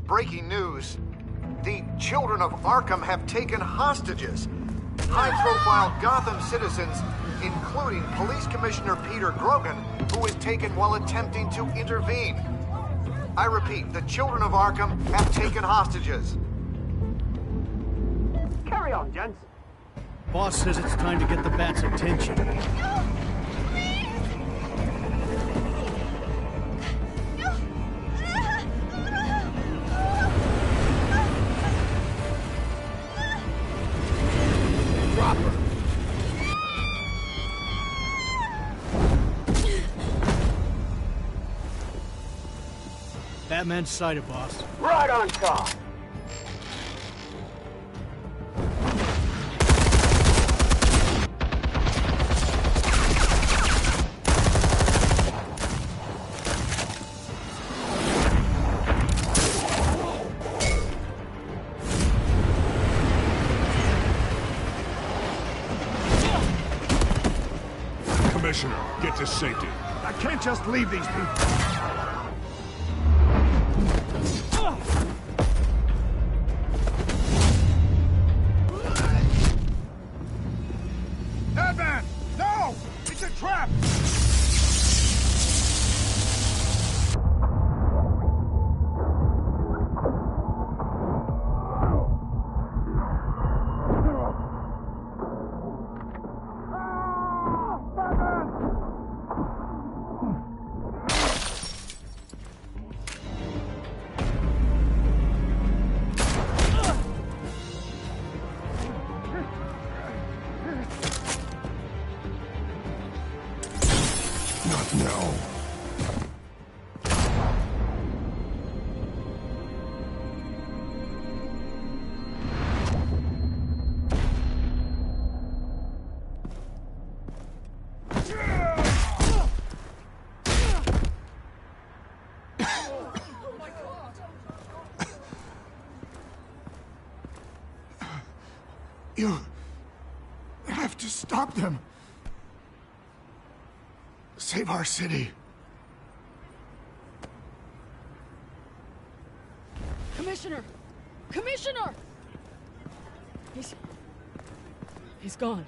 Breaking news. The children of Arkham have taken hostages. High-profile Gotham citizens, including Police Commissioner Peter Grogan, who was taken while attempting to intervene. I repeat, the children of Arkham have taken hostages. Carry on, gents. Boss says it's time to get the Bat's attention. Drop her. Batman's sighted, boss. Right on top. Commissioner, get to safety. I can't just leave these people. Batman! No! It's a trap! Not now. You have to stop them. Save our city. Commissioner! Commissioner! He's gone.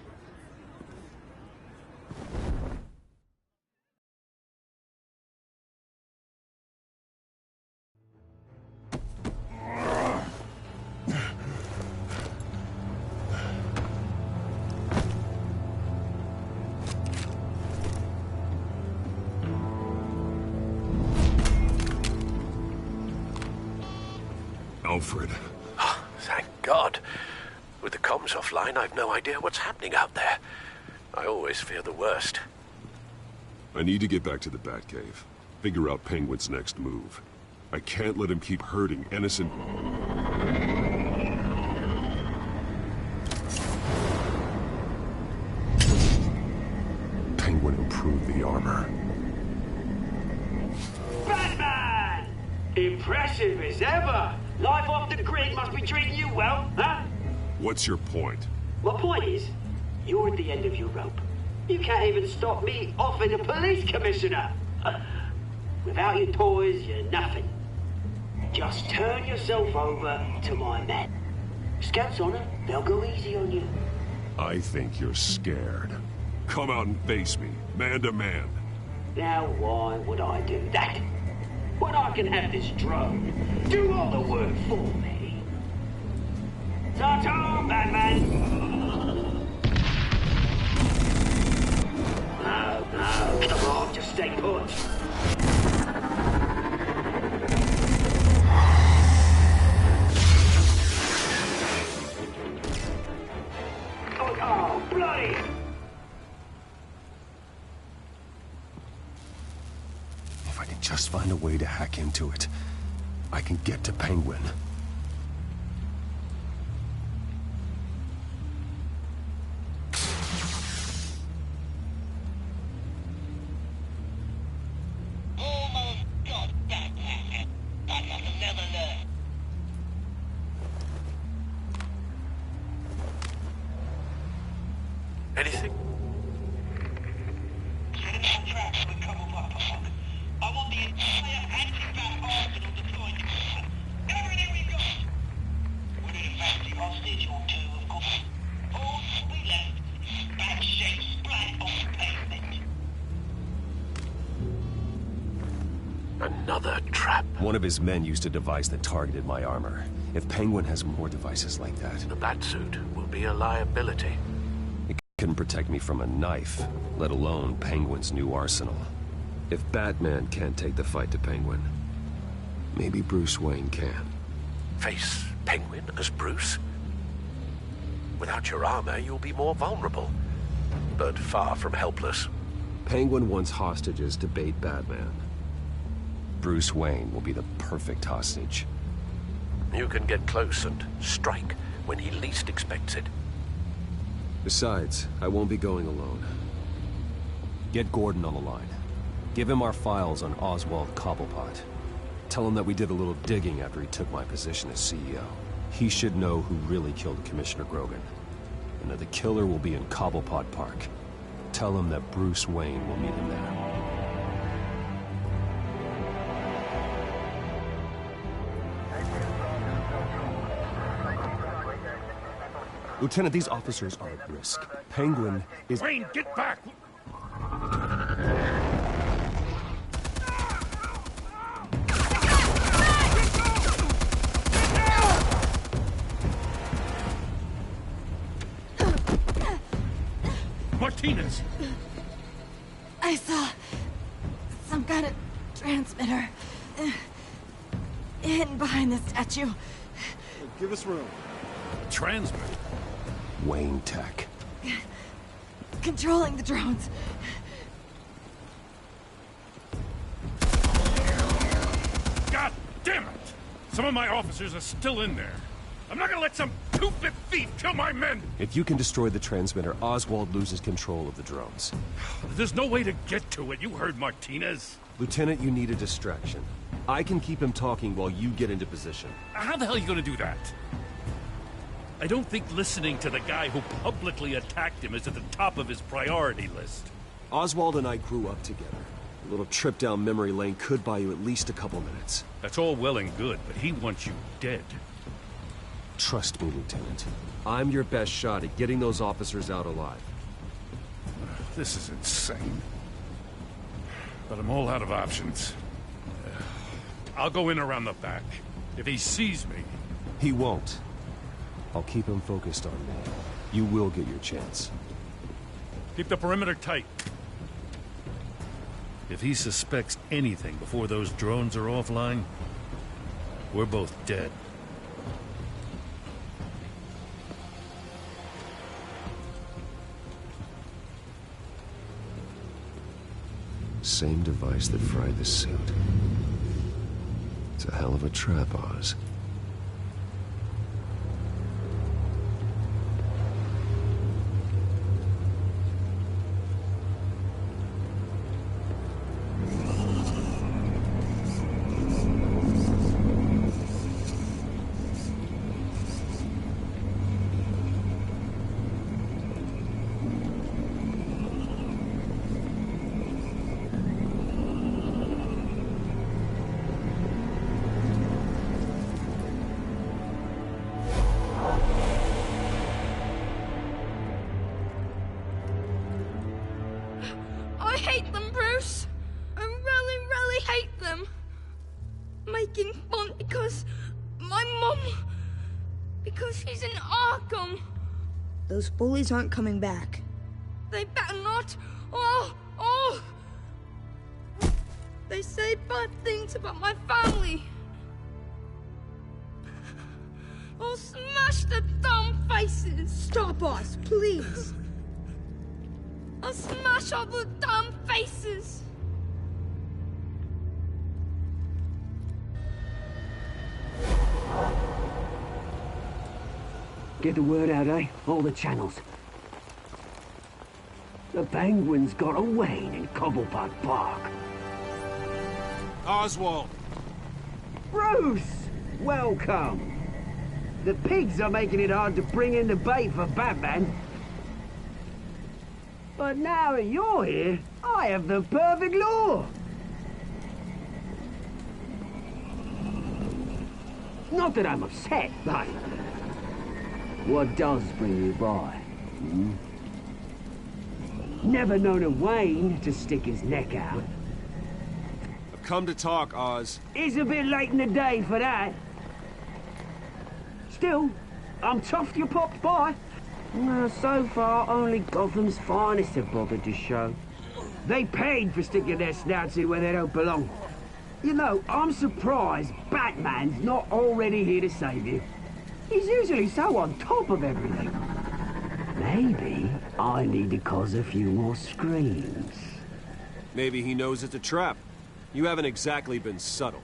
Alfred. Oh, thank God. With the comms offline, I've no idea what's happening out there. I always fear the worst. I need to get back to the Batcave. Figure out Penguin's next move. I can't let him keep hurting innocent... Penguin improved the armor. Batman! Impressive as ever. Life off the grid must be treating you well, huh? What's your point? My point is, you're at the end of your rope. You can't even stop me offing a police commissioner. Without your toys, you're nothing. Just turn yourself over to my men. Scouts on it, they'll go easy on you. I think you're scared. Come out and face me, man to man. Now why would I do that? When I can have this drone do all the work for me. Ta-ta, Batman! No, come on, just stay put. Oh, bloody! If I can just find a way to hack into it, I can get to Penguin. Anything? I want the entire anti-bat arsenal deployed. Everything Another trap. One of his men used a device that targeted my armor. If Penguin has more devices like that... The Batsuit will be a liability. It couldn't protect me from a knife, let alone Penguin's new arsenal. If Batman can't take the fight to Penguin, maybe Bruce Wayne can. Face Penguin as Bruce? Without your armor, you'll be more vulnerable, but far from helpless. Penguin wants hostages to bait Batman. Bruce Wayne will be the perfect hostage. You can get close and strike when he least expects it. Besides, I won't be going alone. Get Gordon on the line. Give him our files on Oswald Cobblepot. Tell him that we did a little digging after he took my position as CEO. He should know who really killed Commissioner Grogan, and that the killer will be in Cobblepot Park. Tell him that Bruce Wayne will meet him there. Lieutenant, these officers are at risk. Penguin is... Wayne, get back! Martinez! I saw some kind of transmitter hidden behind the statue. Give us room. Transmitter? Wayne Tech. Controlling the drones. God damn it! Some of my officers are still in there. I'm not gonna let some two-bit thief kill my men! If you can destroy the transmitter, Oswald loses control of the drones. There's no way to get to it. You heard Martinez. Lieutenant, you need a distraction. I can keep him talking while you get into position. How the hell are you gonna do that? I don't think listening to the guy who publicly attacked him is at the top of his priority list. Oswald and I grew up together. A little trip down memory lane could buy you at least a couple minutes. That's all well and good, but he wants you dead. Trust me, Lieutenant. I'm your best shot at getting those officers out alive. This is insane. But I'm all out of options. I'll go in around the back. If he sees me... He won't. I'll keep him focused on me. You will get your chance. Keep the perimeter tight. If he suspects anything before those drones are offline, we're both dead. Same device that fried the suit. It's a hell of a trap, Oz. I hate them, Bruce. I really, really hate them. Making fun because my mum... Because she's in Arkham. Those bullies aren't coming back. They better not. They say bad things about my family. I'll smash the dumb faces. Stop us, please. I'll smash all the dumb faces. Get the word out, eh? All the channels. The Penguin's got a Wayne in Cobblepot Park. Oswald! Bruce! Welcome! The pigs are making it hard to bring in the bait for Batman. But now that you're here, I have the perfect lure! Not that I'm upset, but... what does bring you by? Hmm? Never known a Wayne to stick his neck out. I've come to talk, Oz. It's a bit late in the day for that. Still, I'm chuffed you popped by. So far, only Gotham's finest have bothered to show. They paid for sticking their snouts in where they don't belong. You know, I'm surprised Batman's not already here to save you. He's usually so on top of everything. Maybe I need to cause a few more screams. Maybe he knows it's a trap. You haven't exactly been subtle.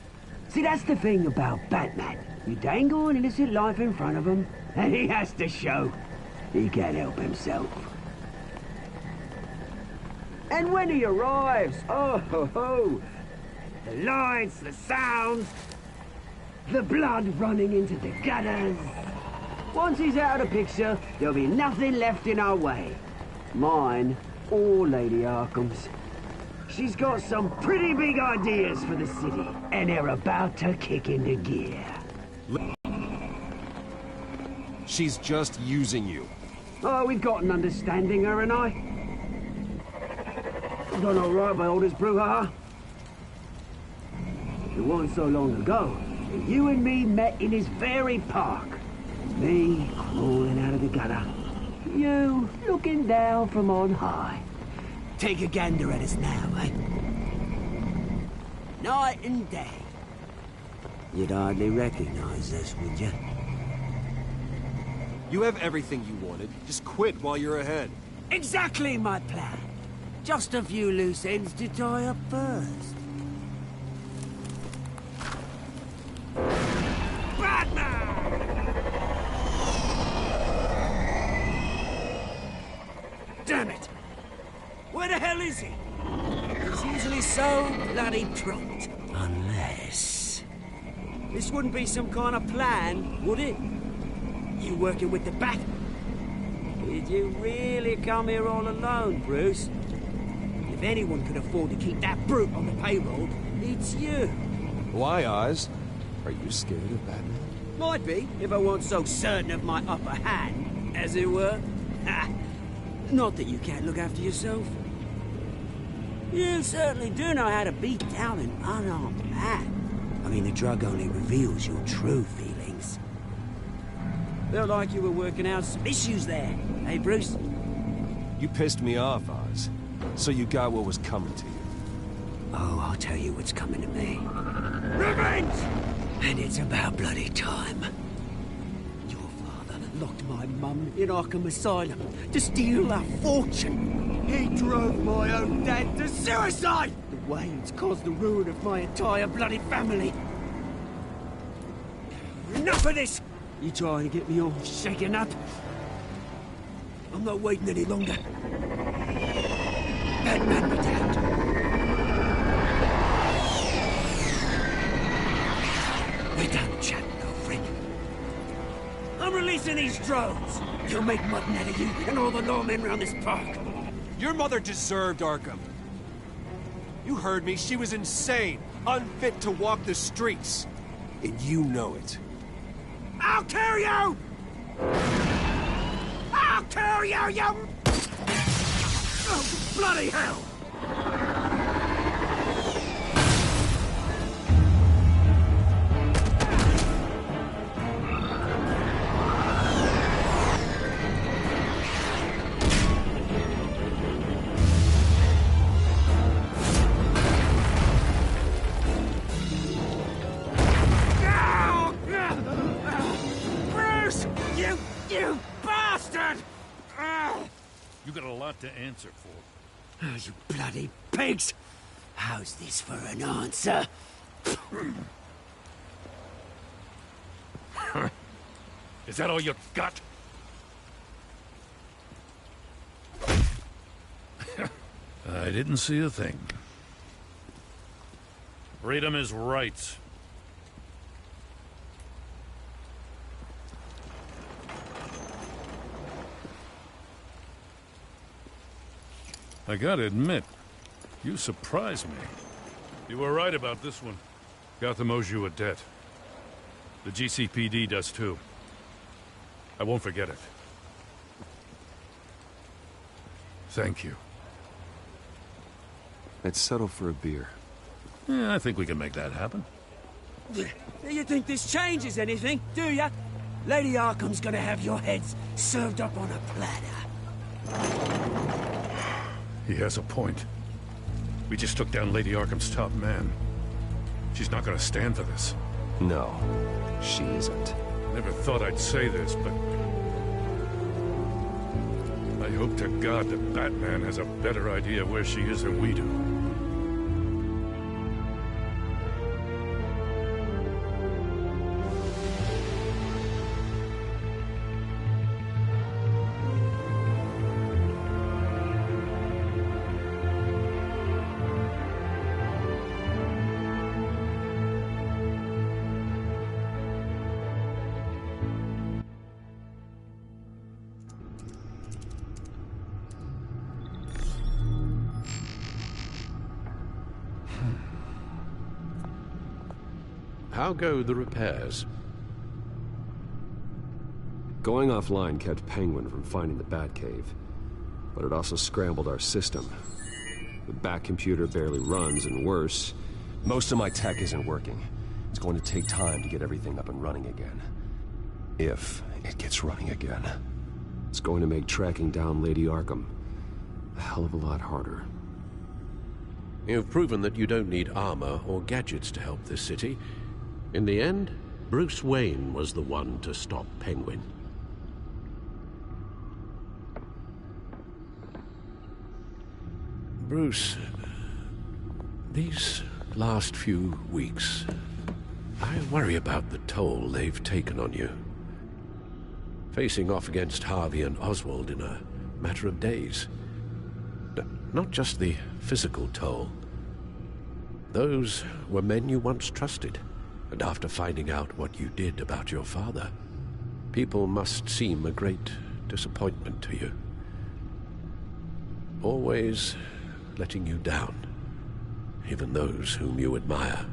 See, that's the thing about Batman. You dangle an innocent life in front of him, and he has to show he can't help himself. And when he arrives, oh ho ho! The lights, the sounds, the blood running into the gutters. Once he's out of the picture, there'll be nothing left in our way. Mine or Lady Arkham's. She's got some pretty big ideas for the city, and they're about to kick into gear. She's just using you. Oh, we've got an understanding, her and I. Done all right by Aldous Brouhaha. It wasn't so long ago that you and me met in his very park. Me crawling out of the gutter. You looking down from on high. Take a gander at us now, eh? Night and day. You'd hardly recognize us, would you? You have everything you wanted. Just quit while you're ahead. Exactly my plan. Just a few loose ends to tie up first. Damn it! Where the hell is he? He's usually so bloody prompt. Unless... This wouldn't be some kind of plan, would it? You working with the Bat? Did you really come here all alone, Bruce? If anyone could afford to keep that brute on the payroll, it's you. Why, Oz? Are you scared of Batman? Might be, if I weren't so certain of my upper hand, as it were. Ha! Not that you can't look after yourself. You certainly do know how to beat down an unarmed man. I mean, the drug only reveals your true feelings. Felt like you were working out some issues there, hey, Bruce? You pissed me off, Oz. So you got what was coming to you. Oh, I'll tell you what's coming to me. Revenge! And it's about bloody time. Your father locked my mum in Arkham Asylum to steal our fortune. He drove my own dad to suicide! The Waynes caused the ruin of my entire bloody family. Enough of this! You trying to get me all shaken up? I'm not waiting any longer. Batman, me down. We're done chatting, old friend. I'm releasing these drones. You'll make mutton out of you and all the lawmen around this park. Your mother deserved Arkham. You heard me. She was insane, unfit to walk the streets. And you know it. I'll kill you! I'll kill you, you... Oh, bloody hell! You bastard! You got a lot to answer for. Oh, you bloody pigs! How's this for an answer? Is that all you got? I didn't see a thing. Freedom is rights. I gotta admit, you surprised me. You were right about this one. Gotham owes you a debt. The GCPD does too. I won't forget it. Thank you. I'd settle for a beer. Yeah, I think we can make that happen. Do you think this changes anything, do ya? Lady Arkham's gonna have your heads served up on a platter. He has a point. We just took down Lady Arkham's top man. She's not gonna stand for this. No, she isn't. Never thought I'd say this, but... I hope to God that Batman has a better idea where she is than we do. How go the repairs? Going offline kept Penguin from finding the Batcave, but it also scrambled our system. The Bat computer barely runs, and worse, most of my tech isn't working. It's going to take time to get everything up and running again. If it gets running again. It's going to make tracking down Lady Arkham a hell of a lot harder. You've proven that you don't need armor or gadgets to help this city. In the end, Bruce Wayne was the one to stop Penguin. Bruce, these last few weeks, I worry about the toll they've taken on you. Facing off against Harvey and Oswald in a matter of days. Not just the physical toll. Those were men you once trusted. And after finding out what you did about your father, people must seem a great disappointment to you. Always letting you down, even those whom you admire.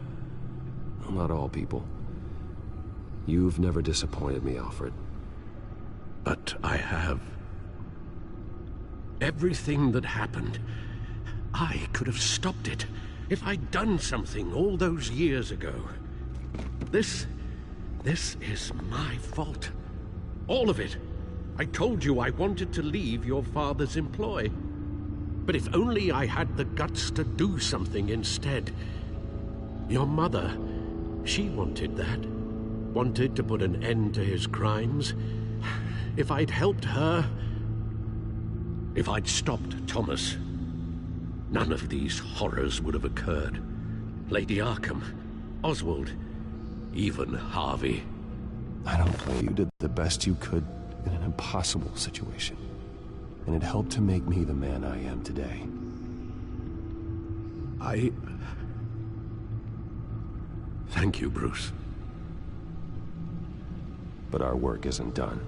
Well, not all people. You've never disappointed me, Alfred. But I have. Everything that happened, I could have stopped it if I'd done something all those years ago. This is my fault. All of it. I told you I wanted to leave your father's employ. But if only I had the guts to do something instead. Your mother, she wanted that. Wanted to put an end to his crimes. If I'd helped her, if I'd stopped Thomas, none of these horrors would have occurred. Lady Arkham, Oswald, even Harvey. I don't blame you. You did the best you could in an impossible situation. And it helped to make me the man I am today. Thank you, Bruce. But our work isn't done.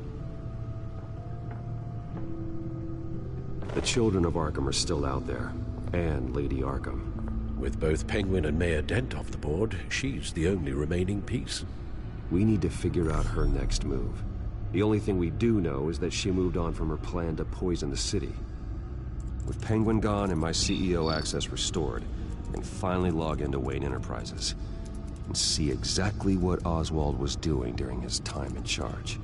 The children of Arkham are still out there, and Lady Arkham. With both Penguin and Mayor Dent off the board, she's the only remaining piece. We need to figure out her next move. The only thing we do know is that she moved on from her plan to poison the city. With Penguin gone and my CEO access restored, I can finally log into Wayne Enterprises and see exactly what Oswald was doing during his time in charge.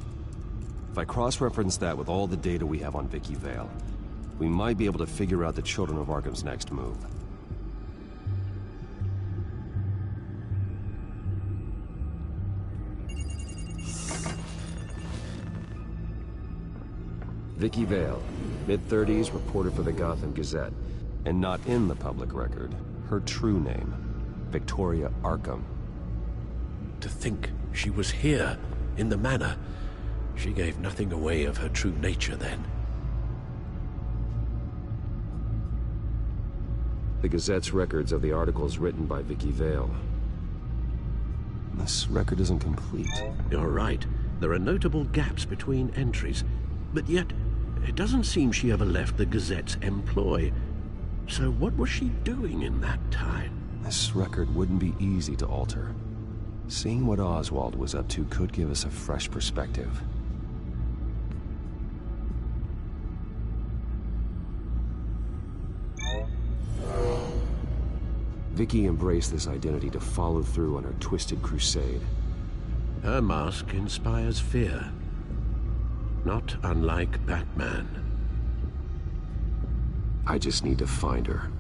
If I cross-reference that with all the data we have on Vicky Vale, we might be able to figure out the Children of Arkham's next move. Vicky Vale, mid-30s, reporter for the Gotham Gazette, and not in the public record, her true name, Victoria Arkham. To think she was here, in the manor. She gave nothing away of her true nature then. The Gazette's records of the articles written by Vicky Vale. This record isn't complete. You're right. There are notable gaps between entries, but yet it doesn't seem she ever left the Gazette's employ. So what was she doing in that time? This record wouldn't be easy to alter. Seeing what Oswald was up to could give us a fresh perspective. Vicky embraced this identity to follow through on her twisted crusade. Her mask inspires fear. Not unlike Batman. I just need to find her.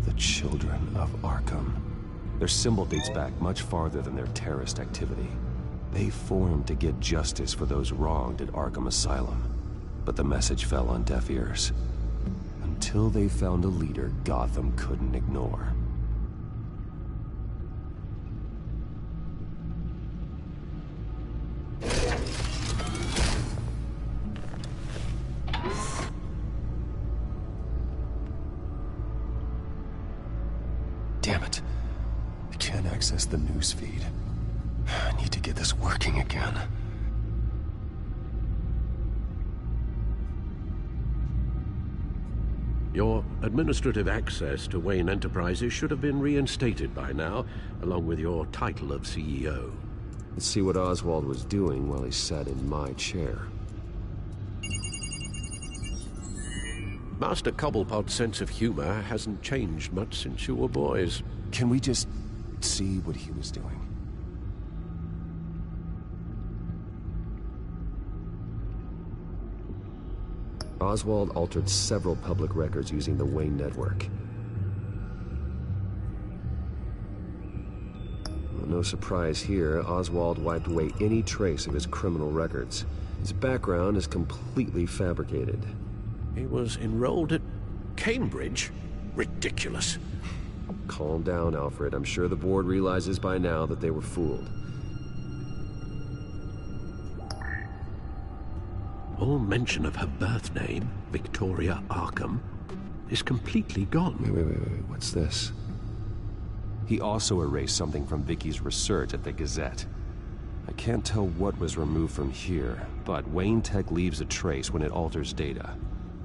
The Children of Arkham. Their symbol dates back much farther than their terrorist activity. They formed to get justice for those wronged at Arkham Asylum. But the message fell on deaf ears. Until they found a leader Gotham couldn't ignore. Damn it. I can't access the news feed. I need to get this working again. Your administrative access to Wayne Enterprises should have been reinstated by now, along with your title of CEO. Let's see what Oswald was doing while he sat in my chair. Master Cobblepot's sense of humor hasn't changed much since you were boys. Can we just see what he was doing? Oswald altered several public records using the Wayne network. Well, no surprise here, Oswald wiped away any trace of his criminal records. His background is completely fabricated. He was enrolled at Cambridge? Ridiculous. Calm down, Alfred. I'm sure the board realizes by now that they were fooled. All mention of her birth name, Victoria Arkham, is completely gone. Wait. What's this? He also erased something from Vicky's research at the Gazette. I can't tell what was removed from here, but Wayne Tech leaves a trace when it alters data.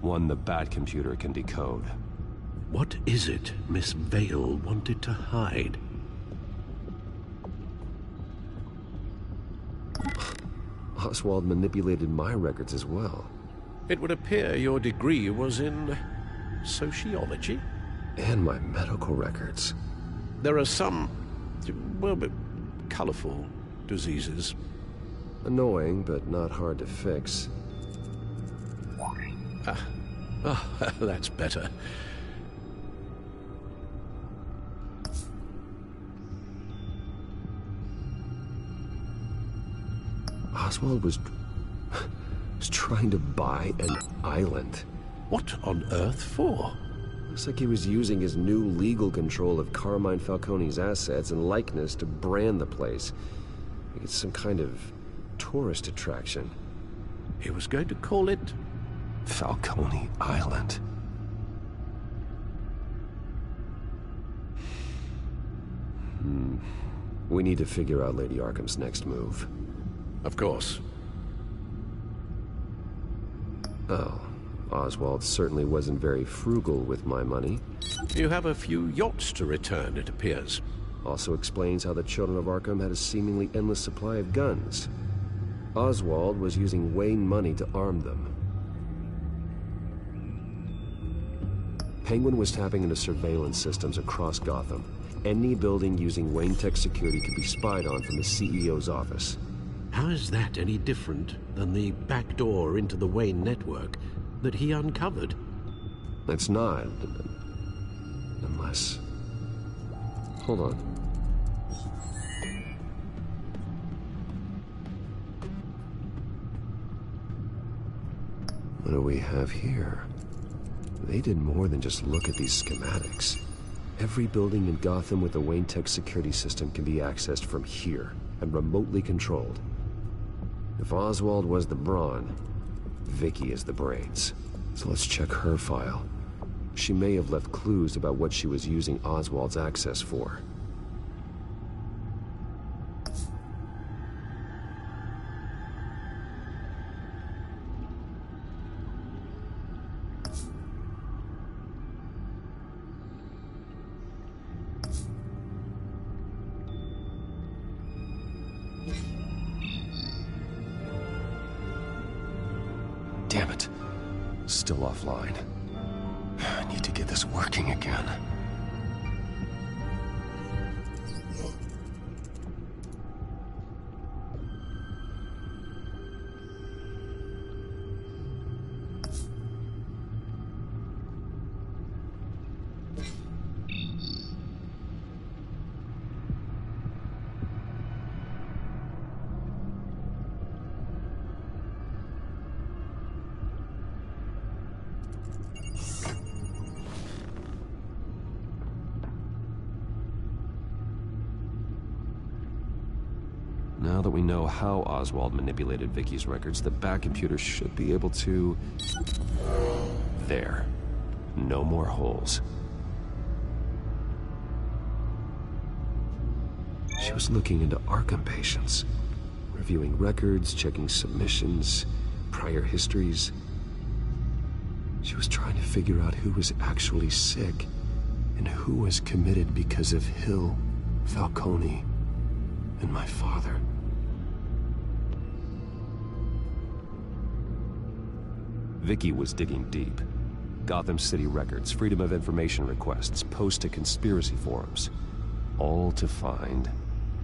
One the Bat computer can decode. What is it Miss Vale wanted to hide? Oswald manipulated my records as well. It would appear your degree was in sociology? And my medical records. There are some, well, colorful diseases. Annoying, but not hard to fix. That's better. Oswald was trying to buy an island. What on earth for? Looks like he was using his new legal control of Carmine Falcone's assets and likeness to brand the place. Like it's some kind of tourist attraction. He was going to call it Falcone Island. We need to figure out Lady Arkham's next move. Of course. Oh, Oswald certainly wasn't very frugal with my money. You have a few yachts to return, it appears. Also explains how the Children of Arkham had a seemingly endless supply of guns. Oswald was using Wayne money to arm them. Penguin was tapping into surveillance systems across Gotham. Any building using Wayne Tech security could be spied on from the CEO's office. How is that any different than the back door into the Wayne network that he uncovered? It's not. Unless... Hold on. What do we have here? They did more than just look at these schematics. Every building in Gotham with the Wayne Tech security system can be accessed from here and remotely controlled. If Oswald was the brawn, Vicky is the brains. So let's check her file. She may have left clues about what she was using Oswald's access for. Still offline. I need to get this working again. Now that we know how Oswald manipulated Vicky's records, the back computer should be able to... There. No more holes. She was looking into Arkham patients, reviewing records, checking submissions, prior histories. She was trying to figure out who was actually sick and who was committed because of Hill, Falcone, and my father. Vicky was digging deep. Gotham City records, Freedom of Information requests, posts to conspiracy forums. All to find...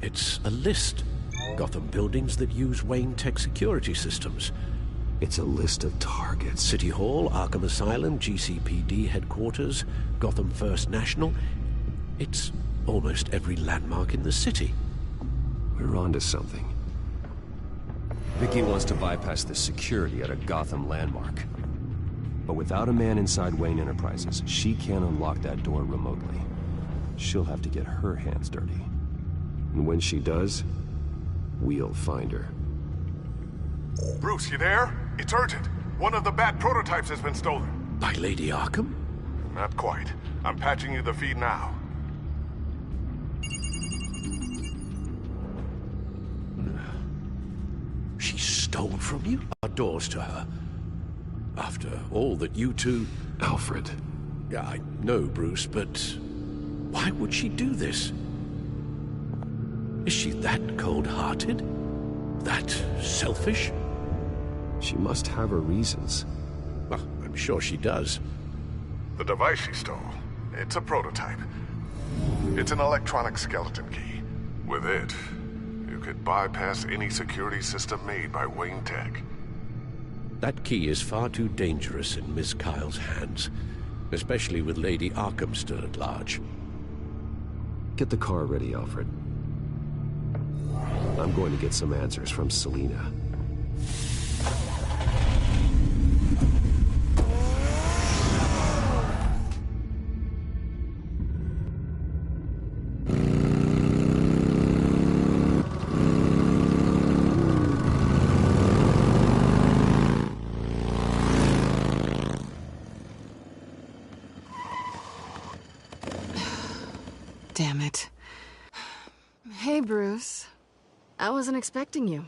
It's a list. Gotham buildings that use Wayne Tech security systems. It's a list of targets. City Hall, Arkham Asylum, GCPD headquarters, Gotham First National. It's almost every landmark in the city. We're onto something. Vicky wants to bypass the security at a Gotham landmark. But without a man inside Wayne Enterprises, she can't unlock that door remotely. She'll have to get her hands dirty. And when she does, we'll find her. Bruce, you there? It's urgent. One of the Bat prototypes has been stolen. By Lady Arkham? Not quite. I'm patching you the feed now. She stole from you? Our doors to her. After all that you two... Alfred. Yeah, I know, Bruce, but... why would she do this? Is she that cold-hearted? That selfish? She must have her reasons. Well, I'm sure she does. The device she stole, it's a prototype. It's an electronic skeleton key. With it, you could bypass any security system made by Wayne Tech. That key is far too dangerous in Miss Kyle's hands, especially with Lady Arkham still at large. Get the car ready, Alfred. I'm going to get some answers from Selina. Damn it. Hey, Bruce. I wasn't expecting you.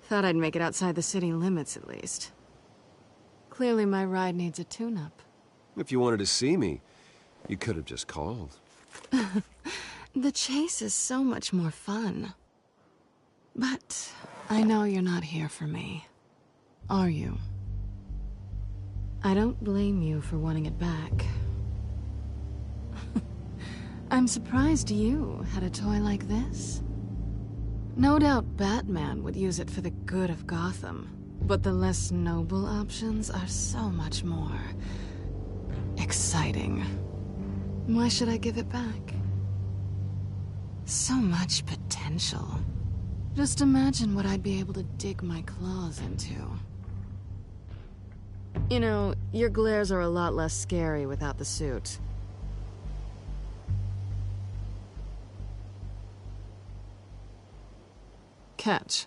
Thought I'd make it outside the city limits, at least. Clearly my ride needs a tune-up. If you wanted to see me, you could have just called. The chase is so much more fun. But I know you're not here for me. Are you? I don't blame you for wanting it back. I'm surprised you had a toy like this. No doubt Batman would use it for the good of Gotham, but the less noble options are so much more... exciting. Why should I give it back? So much potential. Just imagine what I'd be able to dig my claws into. You know, your glares are a lot less scary without the suit. Catch.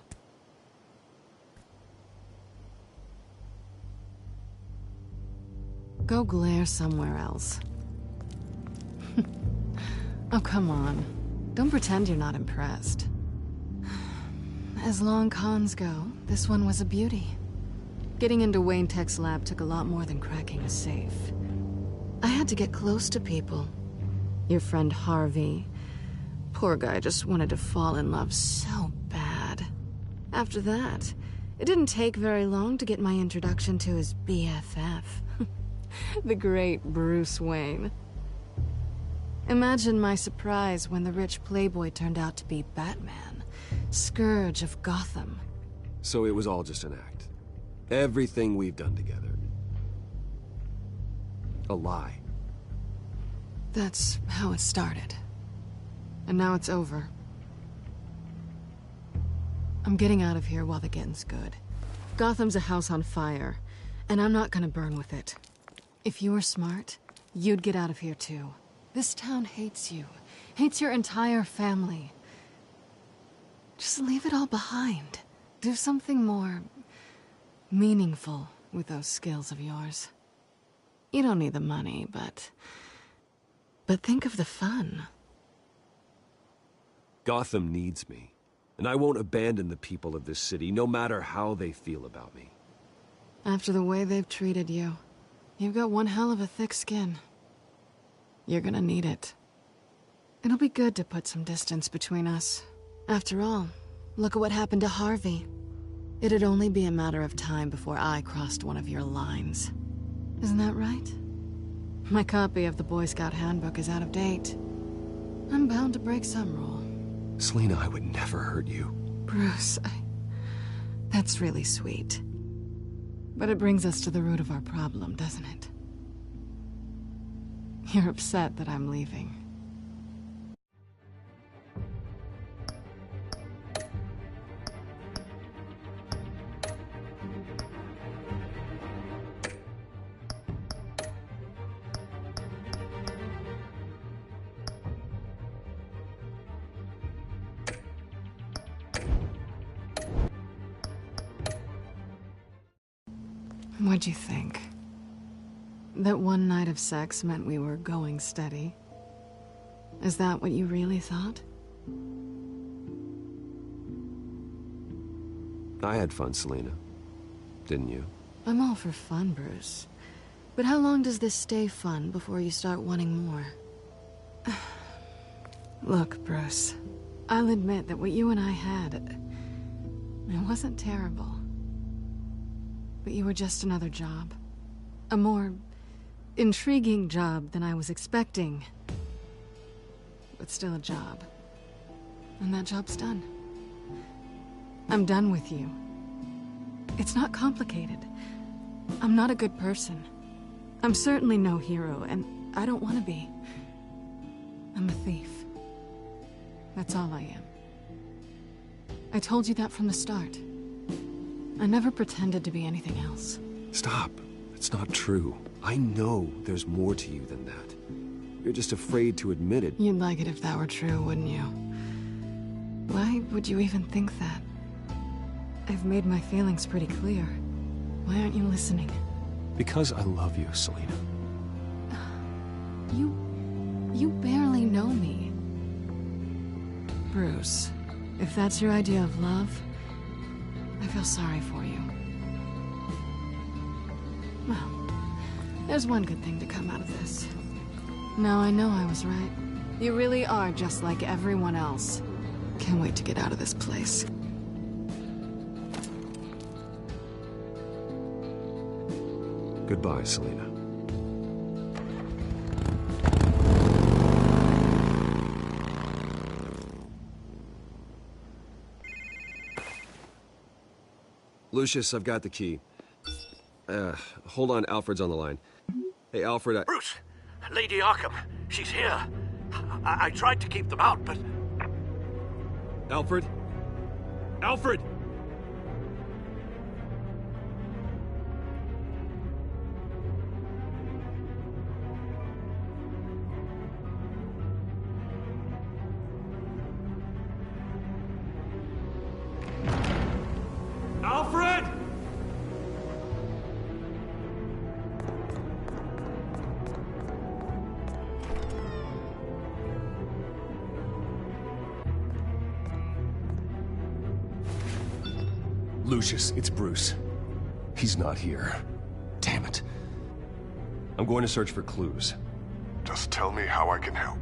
Go glare somewhere else. Oh, come on. Don't pretend you're not impressed. As long cons go, this one was a beauty. Getting into Wayne Tech's lab took a lot more than cracking a safe. I had to get close to people. Your friend Harvey. Poor guy just wanted to fall in love so bad. After that, It didn't take very long to get my introduction to his BFF. The great Bruce Wayne. Imagine my surprise when the rich playboy turned out to be Batman, Scourge of Gotham. So it was all just an act. Everything we've done together. A lie. That's how it started. And now it's over. I'm getting out of here while the getting's good. Gotham's a house on fire, and I'm not gonna burn with it. If you were smart, you'd get out of here too. This town hates you. Hates your entire family. Just leave it all behind. Do something more meaningful with those skills of yours. You don't need the money, but think of the fun. Gotham needs me, and I won't abandon the people of this city, no matter how they feel about me. After the way they've treated you, you've got one hell of a thick skin. You're gonna need it. It'll be good to put some distance between us. After all, look at what happened to Harvey. It'd only be a matter of time before I crossed one of your lines. Isn't that right? My copy of the Boy Scout Handbook is out of date. I'm bound to break some rule. Selina, I would never hurt you. Bruce, that's really sweet. But it brings us to the root of our problem, doesn't it? You're upset that I'm leaving. What'd you think? That one night of sex meant we were going steady? Is that what you really thought? I had fun, Selina. Didn't you? I'm all for fun, Bruce. But how long does this stay fun before you start wanting more? Look, Bruce, I'll admit that what you and I had, it wasn't terrible. But you were just another job. A more intriguing job than I was expecting. But still a job. And that job's done. I'm done with you. It's not complicated. I'm not a good person. I'm certainly no hero, and I don't want to be. I'm a thief. That's all I am. I told you that from the start. I never pretended to be anything else. Stop. It's not true. I know there's more to you than that. You're just afraid to admit it. You'd like it if that were true, wouldn't you? Why would you even think that? I've made my feelings pretty clear. Why aren't you listening? Because I love you, Selina. You barely know me. Bruce, if that's your idea of love, I feel sorry for you. Well, there's one good thing to come out of this. Now I know I was right. You really are just like everyone else. Can't wait to get out of this place. Goodbye, Selina. Lucius, I've got the key. Hold on, Alfred's on the line. Hey, Alfred, Bruce! Lady Arkham, she's here. I tried to keep them out, but... Alfred? Alfred! Alfred! Lucius, it's Bruce. He's not here. Damn it. I'm going to search for clues. Just tell me how I can help.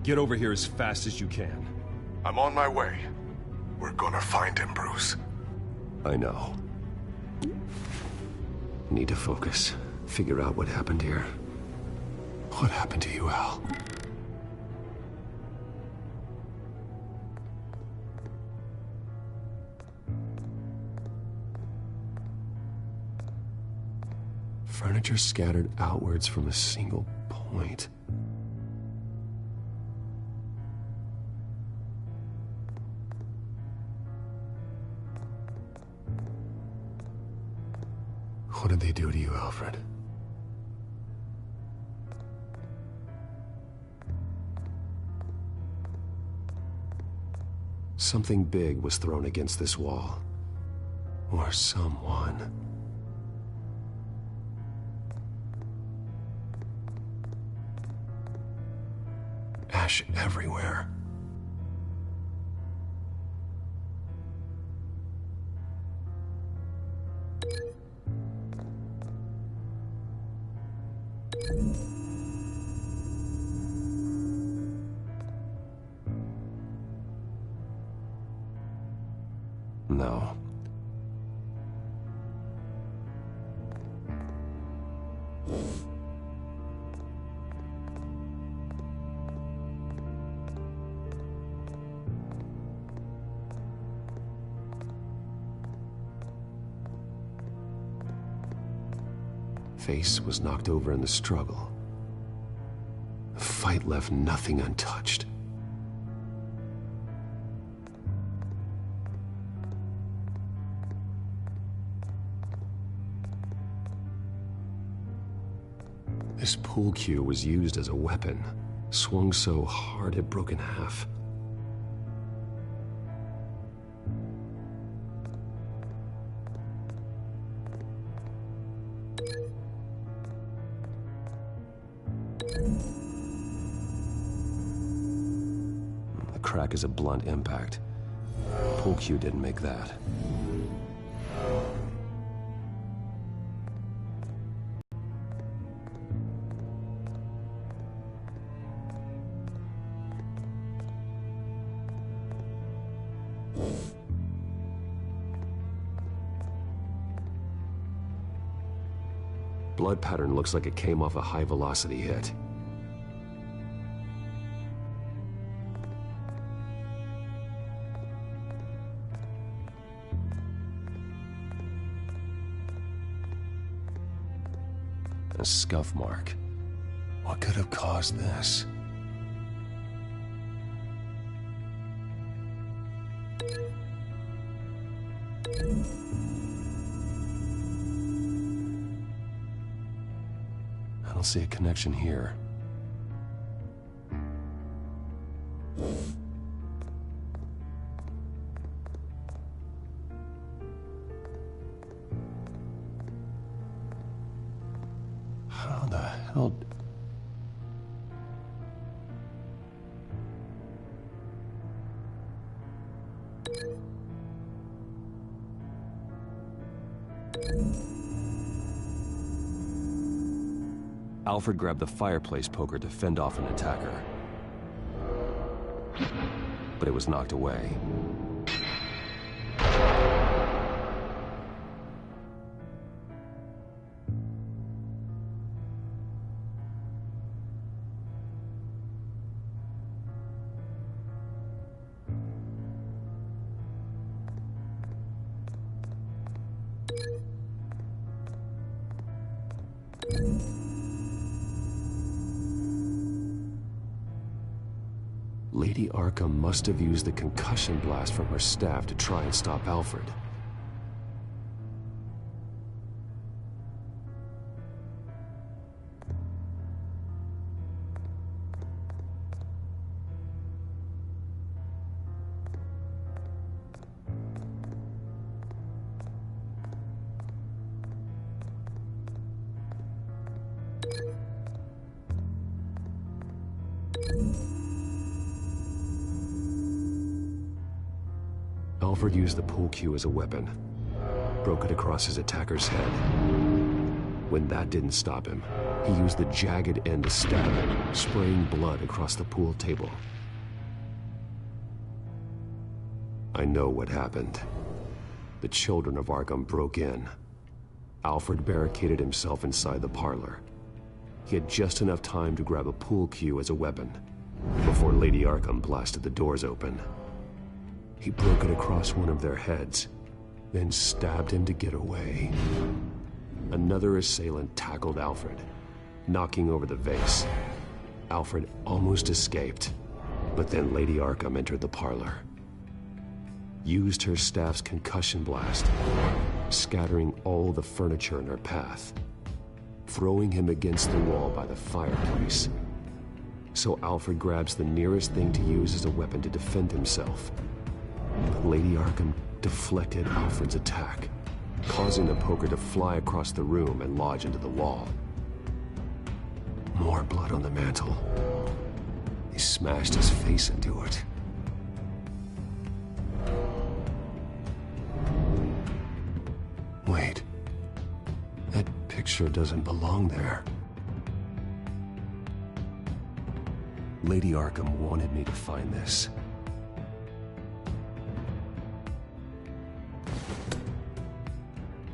Get over here as fast as you can. I'm on my way. We're gonna find him, Bruce. I know. Need to focus. Figure out what happened here. What happened to you, Al? Furniture scattered outwards from a single point. What did they do to you, Alfred? Something big was thrown against this wall. Or someone. Ash everywhere. No. Face was knocked over in the struggle. The fight left nothing untouched. This pool cue was used as a weapon, swung so hard it broke in half. The crack is a blunt impact. Pool cue didn't make that. Blood pattern looks like it came off a high-velocity hit. A scuff mark. What could have caused this? I don't see a connection here. How the hell... Alfred grabbed the fireplace poker to fend off an attacker. But it was knocked away. Lady Arkham must have used the concussion blast from her staff to try and stop Alfred. Alfred used the pool cue as a weapon, broke it across his attacker's head. When that didn't stop him, he used the jagged end to stab him, spraying blood across the pool table. I know what happened. the children of Arkham broke in. Alfred barricaded himself inside the parlor. He had just enough time to grab a pool cue as a weapon before Lady Arkham blasted the doors open. He broke it across one of their heads, then stabbed him to get away. Another assailant tackled Alfred, knocking over the vase. Alfred almost escaped, but then Lady Arkham entered the parlor, used her staff's concussion blast, scattering all the furniture in her path, throwing him against the wall by the fireplace. So Alfred grabs the nearest thing to use as a weapon to defend himself. But Lady Arkham deflected Alfred's attack, causing the poker to fly across the room and lodge into the wall. More blood on the mantle. He smashed his face into it. Wait. That picture doesn't belong there. Lady Arkham wanted me to find this.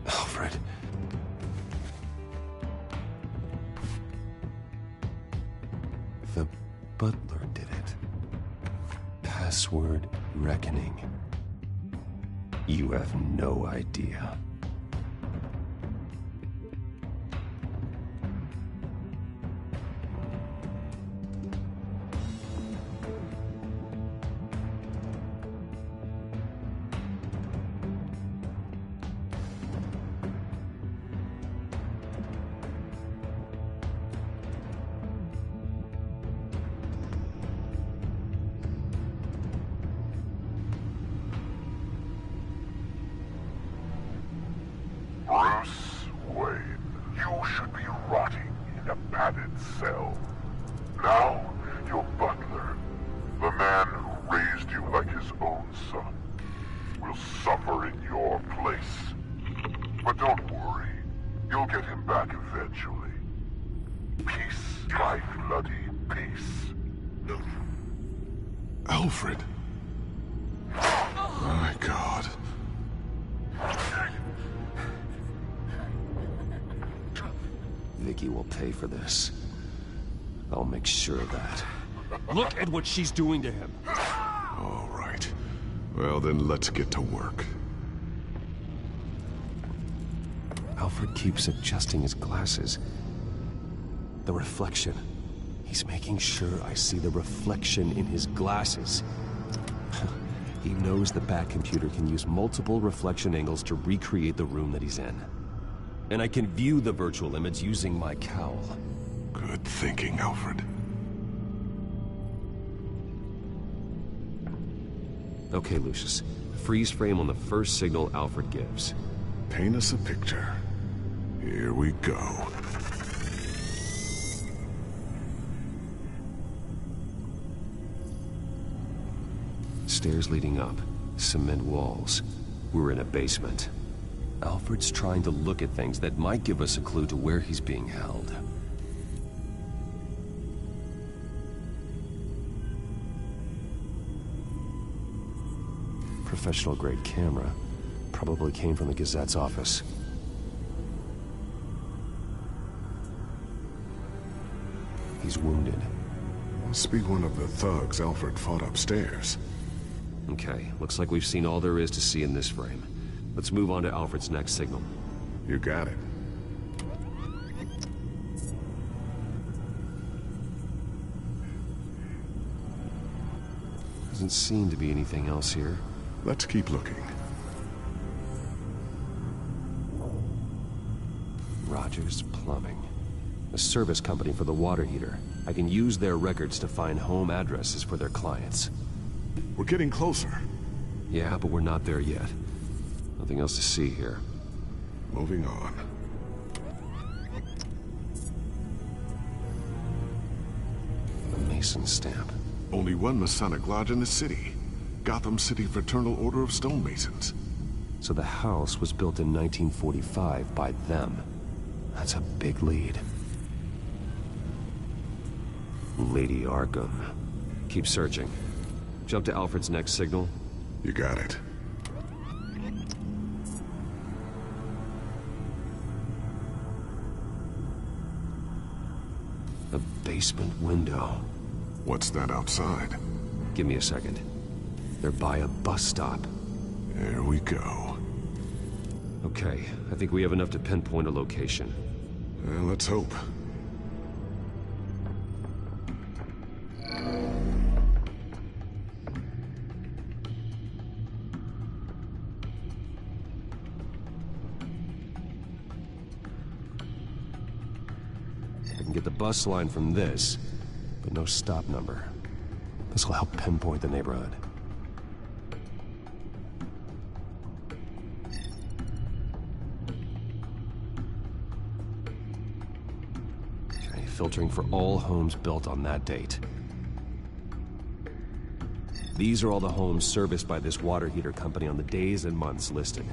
Alfred. The butler did it. Password reckoning. You have no idea. Bruce Wayne, you should be rotting in a padded cell. Now, your butler, the man who raised you like his own son, will suffer in your place. But don't worry, you'll get him back eventually. Peace, my bloody peace. Alfred. My God. Vicky will pay for this. I'll make sure of that. Look at what she's doing to him. All right. Well, then let's get to work. Alfred keeps adjusting his glasses. The reflection. He's making sure I see the reflection in his glasses. He knows the Batcomputer can use multiple reflection angles to recreate the room that he's in. And I can view the virtual image using my cowl. Good thinking, Alfred. Okay, Lucius. Freeze frame on the first signal Alfred gives. Paint us a picture. Here we go. Stairs leading up. Cement walls. We're in a basement. Alfred's trying to look at things that might give us a clue to where he's being held. Professional-grade camera. Probably came from the Gazette's office. He's wounded. Must be one of the thugs Alfred fought upstairs. Okay, looks like we've seen all there is to see in this frame. Let's move on to Alfred's next signal. You got it. Doesn't seem to be anything else here. Let's keep looking. Rogers Plumbing. A service company for the water heater. I can use their records to find home addresses for their clients. We're getting closer. Yeah, but we're not there yet. Nothing else to see here. Moving on. A Mason stamp. Only one Masonic lodge in the city. Gotham City Fraternal Order of Stonemasons. So the house was built in 1945 by them. That's a big lead. Lady Arkham. Keep searching. Jump to Alfred's next signal. You got it. A basement window. What's that outside? Give me a second. They're by a bus stop. There we go. Okay, I think we have enough to pinpoint a location. Well, let's hope. I can get the bus line from this, but no stop number. This will help pinpoint the neighborhood. Okay, filtering for all homes built on that date. These are all the homes serviced by this water heater company on the days and months listed.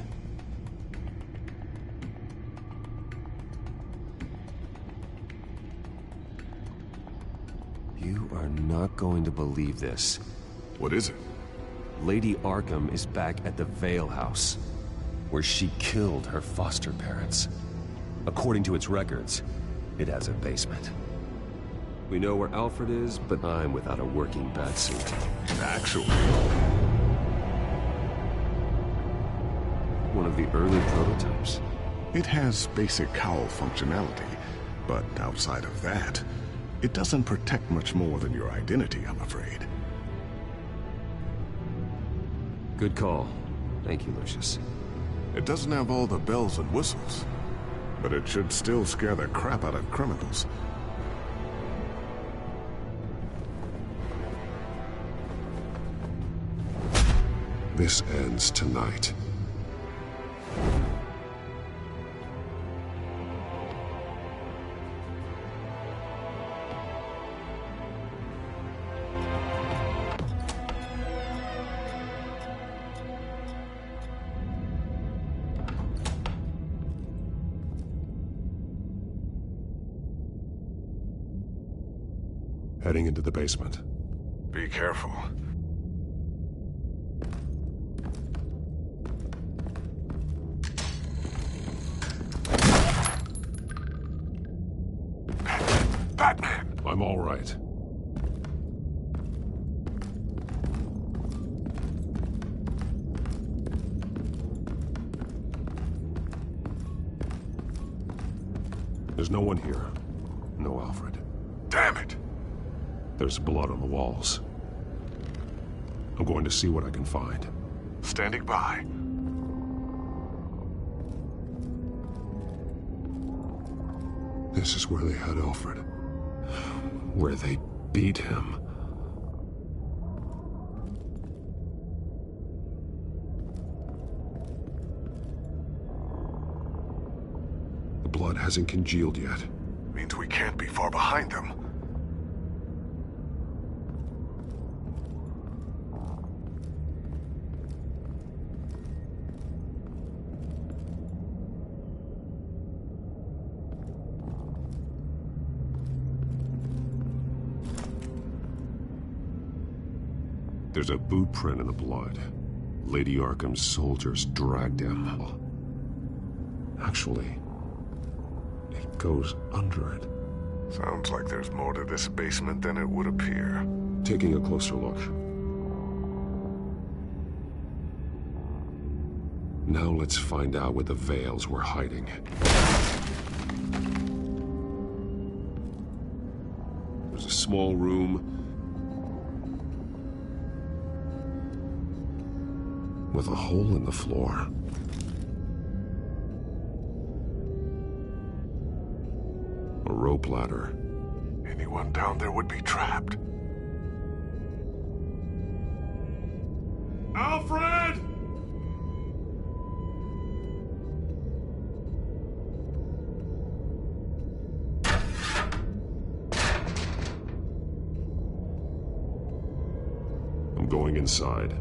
You are not going to believe this. What is it? Lady Arkham is back at the Vale House, where she killed her foster parents. According to its records, it has a basement. We know where Alfred is, but I'm without a working batsuit. Actually. One of the early prototypes. It has basic cowl functionality, but outside of that, it doesn't protect much more than your identity, I'm afraid. Good call. Thank you, Lucius. It doesn't have all the bells and whistles, but it should still scare the crap out of criminals. This ends tonight. Heading into the basement. Be careful. Batman! I'm all right. There's no one here. No Alfred. Damn it! There's blood on the walls. I'm going to see what I can find. Standing by. This is where they had Alfred. Where they beat him. The blood hasn't congealed yet. Means we can't be far behind them. There's a boot print in the blood. Lady Arkham's soldiers dragged him. Actually, it goes under it. Sounds like there's more to this basement than it would appear. Taking a closer look. Now let's find out where the Vales were hiding. There's a small room with a hole in the floor. A rope ladder. Anyone down there would be trapped. Alfred! I'm going inside.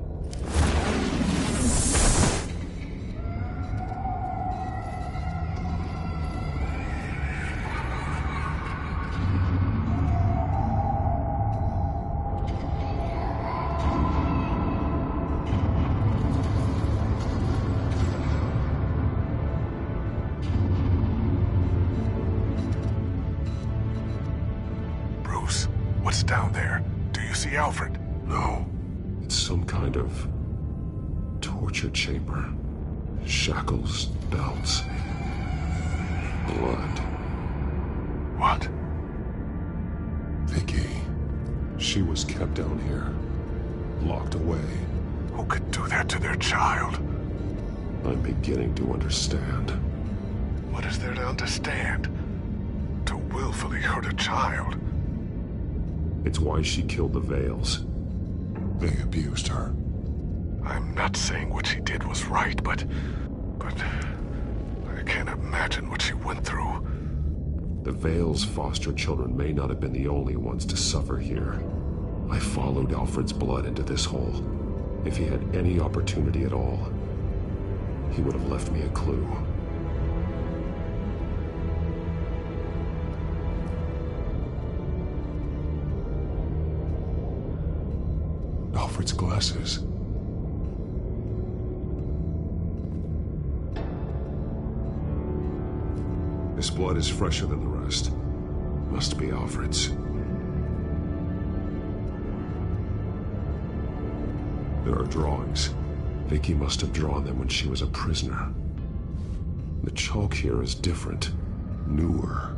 what's down there. Do you see Alfred? No. It's some kind of torture chamber. Shackles, belts, blood. What? Vicky. She was kept down here, locked away. Who could do that to their child? I'm beginning to understand. What is there to understand? To willfully hurt a child? It's why she killed the Veils. They abused her. I'm not saying what she did was right, but I can't imagine what she went through. The Veils' foster children may not have been the only ones to suffer here. I followed Alfred's blood into this hole. If he had any opportunity at all, he would have left me a clue. Alfred's glasses. This blood is fresher than the rest. Must be Alfred's. There are drawings. Vicky must have drawn them when she was a prisoner. The chalk here is different, newer.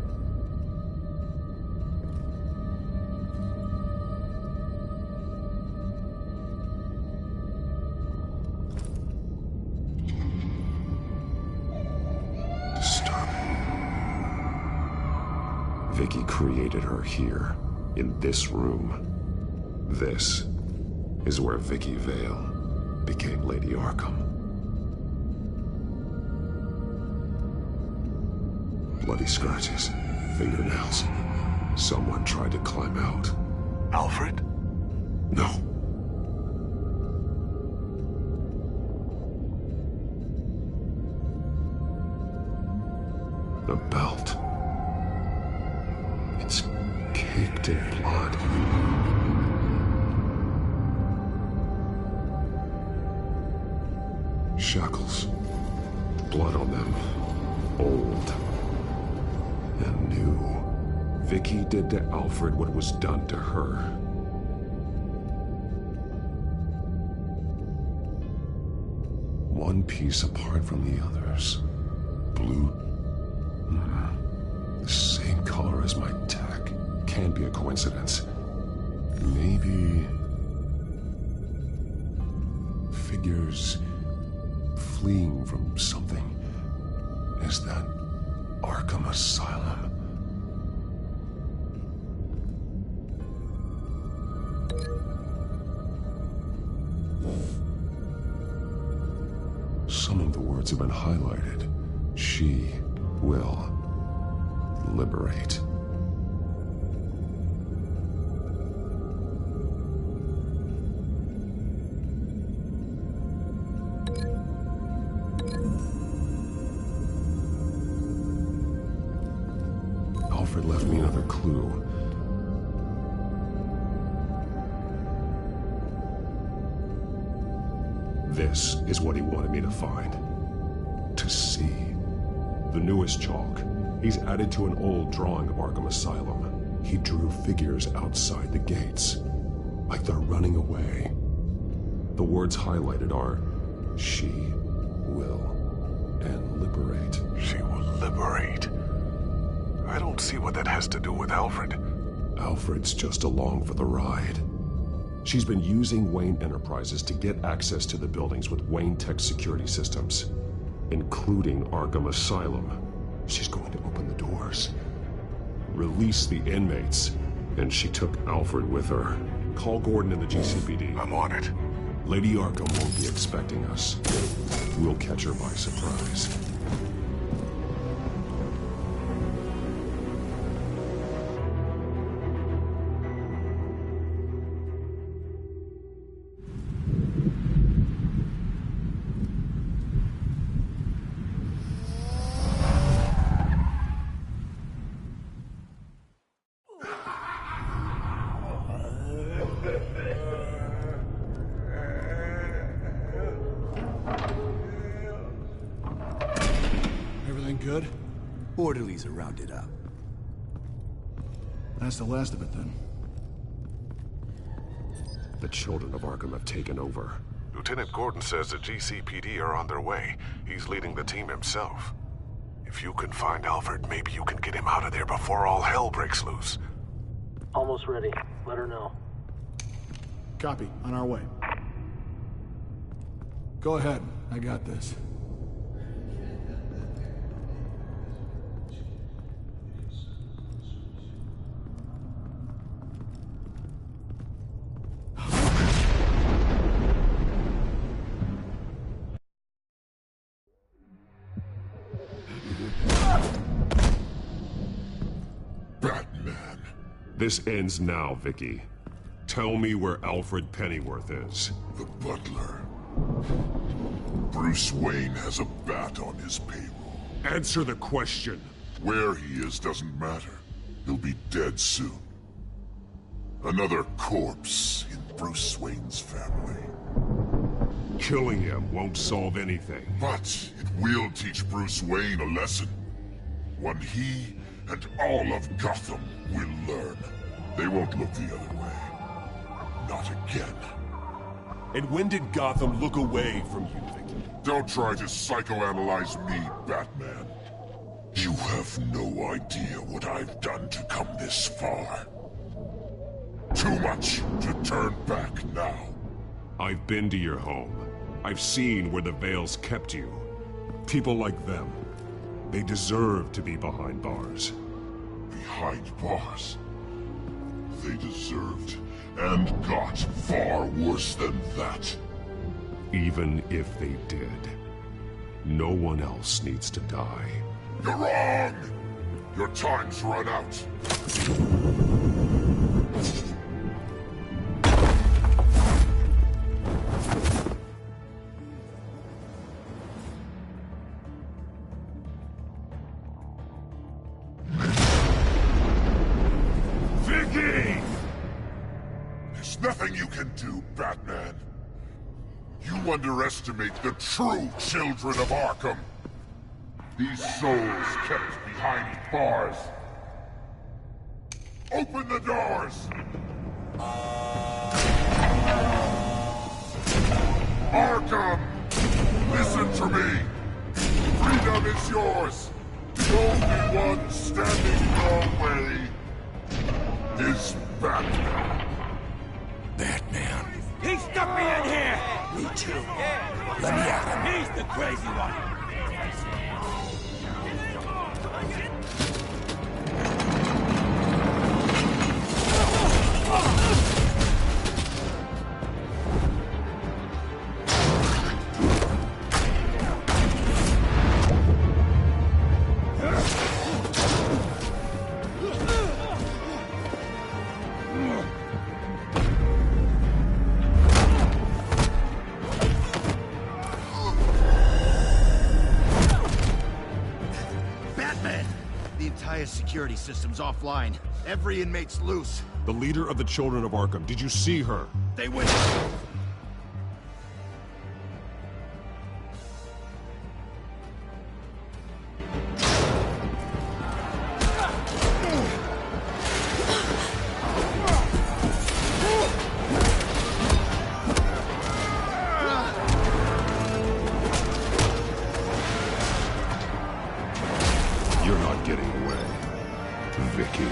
Vicky created her here, in this room. This is where Vicky Vale became Lady Arkham. Bloody scratches, fingernails. Someone tried to climb out. Alfred? No. The belt. It's caked in blood. Shackles. Blood on them. Old. And new. Vicky did to Alfred what was done to her. One piece apart from the others. Blue. The same color as my tech. Can't be a coincidence. Maybe... figures fleeing from something. Is that Arkham Asylum? Some of the words have been highlighted. She will liberate. Alfred left me another clue. This is what he wanted me to find. To see. The newest chalk. He's added to an old drawing of Arkham Asylum. He drew figures outside the gates. Like they're running away. The words highlighted are, she will, and liberate. She will liberate. I don't see what that has to do with Alfred. Alfred's just along for the ride. She's been using Wayne Enterprises to get access to the buildings with Wayne Tech security systems, including Arkham Asylum. She's going to open the doors, release the inmates, and she took Alfred with her. Call Gordon in the GCPD. I'm on it. Lady Arkham won't be expecting us. We'll catch her by surprise. Good? Orderlies are rounded up. That's the last of it, then. The children of Arkham have taken over. Lieutenant Gordon says the GCPD are on their way. He's leading the team himself. If you can find Alfred, maybe you can get him out of there before all hell breaks loose. Almost ready. Let her know. Copy. On our way. Go ahead. I got this. Batman. This ends now, Vicky. Tell me where Alfred Pennyworth is. The butler. Bruce Wayne has a bat on his payroll. Answer the question. Where he is doesn't matter. He'll be dead soon. Another corpse in Bruce Wayne's family. Killing him won't solve anything. But it will teach Bruce Wayne a lesson. One he and all of Gotham will learn. They won't look the other way. Not again. And when did Gotham look away from you, Vicky? Don't try to psychoanalyze me, Batman. You have no idea what I've done to come this far. Too much to turn back now. I've been to your home. I've seen where the Veils kept you. People like them. They deserve to be behind bars. Behind bars? They deserved and got far worse than that. Even if they did, no one else needs to die. You're wrong! Your time's run out. Vicky! There's nothing you can do, Batman. You underestimate the true children of Arkham. These souls kept behind bars. Open the doors! Arkham! Listen to me! Freedom is yours! The only one standing your way is Batman. Batman. He stuck me in here! Me too. Let me at him. He's the crazy one. Security system's offline. Every inmate's loose. The leader of the Children of Arkham, did you see her? They went... You're not getting away, Vicky.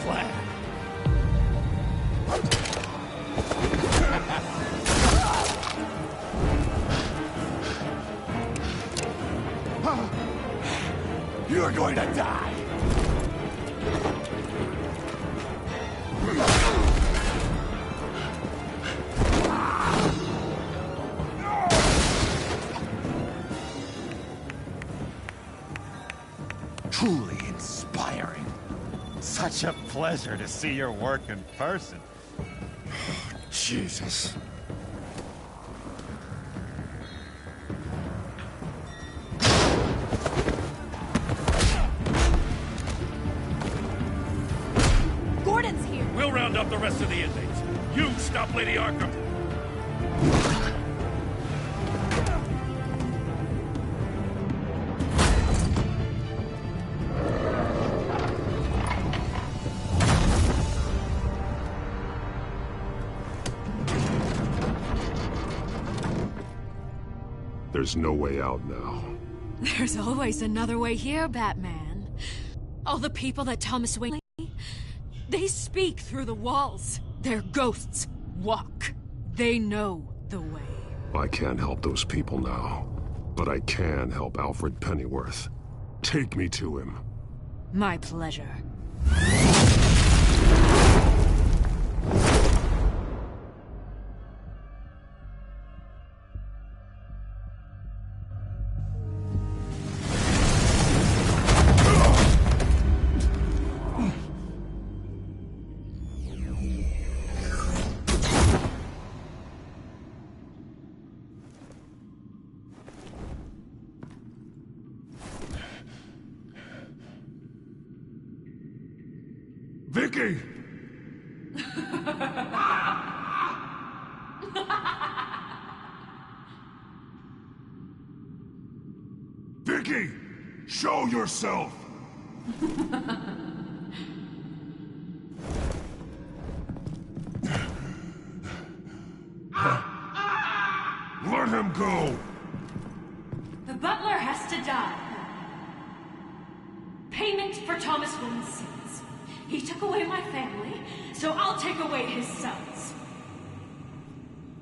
plan. You're going to die! Truly inspiring. Such a pleasure to see your work in person. Jesus. Gordon's here. We'll round up the rest of the inmates. You stop Lady Arkham. There's no way out now. There's always another way here, Batman. All the people that Thomas Wayne... They speak through the walls. Their ghosts walk. They know the way. I can't help those people now, but I can help Alfred Pennyworth. Take me to him. My pleasure. Vicky! Vicky! Show yourself! Let him go! The butler has to die. Payment for Thomas Wayne's sins. He took away my family, so I'll take away his sons.